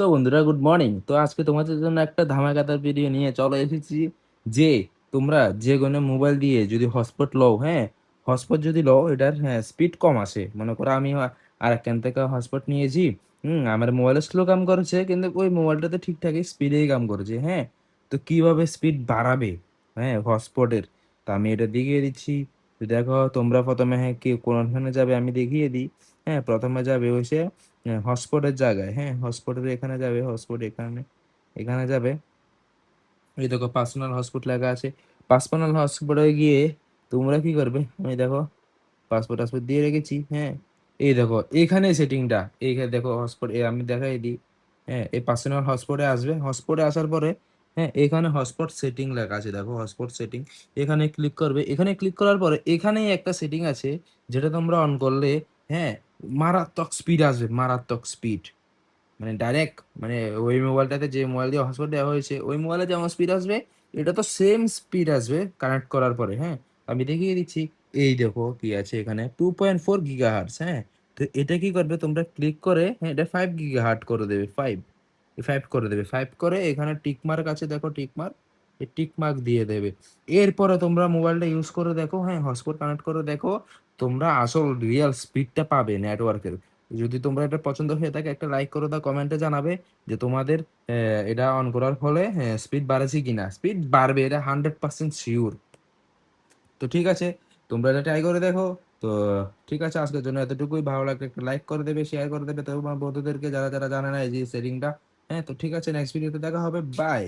তো বন্ধুরা, good morning. তো আজকে তোমাদের জন্য একটা ধামাকাদার ভিডিও নিয়ে চলে এসেছি যে তোমরা যে কোনো মোবাইল দিয়ে যদি হটস্পট লও, হ্যাঁ, হটস্পট যদি লও এটার স্পিড কম আসে। মনে করো আমি আর একখান থেকে হটস্পট নিয়েছি। আমার মোবাইলে স্লো কাম করেছে, কিন্তু ওই মোবাইলটাতে ঠিকঠাকই স্পিডেই কাম করেছে। হ্যাঁ, তো কিভাবে স্পিড বাড়াবে হটস্পটের, তো আমি এটা দেখিয়ে দিচ্ছি। তো দেখো, তোমরা প্রথমে কি কোনখানে যাবে আমি দেখিয়ে দিই। হ্যাঁ, প্রথমে যাবে হচ্ছে হটস্পটের জায়গায়। হ্যাঁ, হটস্পটের এখানে যাবে, হটস্পট এখানে এখানে যাবে। এই দেখো পার্সোনাল হটস্পট লেখা আছে। পার্সোনাল হটস্পটে গিয়ে তোমরা কি করবে, আমি দেখো পাসপোর্ট টাসপোর্ট দিয়ে রেখেছি। হ্যাঁ, এই দেখো এখানে সেটিংটা, এইখানে দেখো হটস্পট আমি দেখাই দিই। হ্যাঁ, এই পার্সোনাল হটস্পটে আসবে। হটস্পটে আসার পরে এখানে হটস্পট সেটিং লেখা আছে, দেখো হটস্পট সেটিং। এখানে ক্লিক করবে। এখানে ক্লিক করার পরে এখানেই একটা সেটিং আছে, যেটা তোমরা অন করলে হ্যাঁ মারাত্মক স্পিড আসবে, মারাত্মক স্পিড। মানে ডাইরেক্ট, মানে ওই মোবাইলটাতে যে মোবাইল দিয়ে হটস্পট দেওয়া হয়েছে ওই মোবাইলে যেমন স্পিড আসবে, এটা তো সেম স্পিড আসবে কানেক্ট করার পরে। হ্যাঁ, আমি দেখিয়ে দিচ্ছি। এই দেখো কি আছে এখানে, 2.4 GHz। হ্যাঁ, তো এটা কি করবে, তোমরা ক্লিক করে এটা 5 GHz করে দেবে। ফাইভ করে দেবে। ফাইভ করে এখানে টিক মার্ক আছে, দেখো টিক মার্ক, এই টিক মার্ক দিয়ে দেবে। এরপরে তোমরা মোবাইলটা ইউজ করে দেখো, হ্যাঁ, হটস্পট কানেক্ট করে দেখো, তোমরা আসল রিয়েল স্পিডটা পাবে নেটওয়ার্কের। যদি তোমরা এটা পছন্দ হয়ে থাকে, একটা লাইক করে দাও, কমেন্টে জানাবে যে তোমাদের এটা অন করার ফলে স্পিড বাড়েছে কিনা। স্পিড বাড়বে, এটা 100% শিওর। তো ঠিক আছে, তোমরা এটা ট্রাই করে দেখো। তো ঠিক আছে, আজকের জন্য এতটুকুই। ভালো লাগলে একটা লাইক করে দেবে, শেয়ার করে দেবে তোমার বন্ধুদেরকে, যারা যারা জানে না এই যে সেটিংটা। হ্যাঁ, তো ঠিক আছে, নেক্সট ভিডিওতে দেখা হবে। বাই।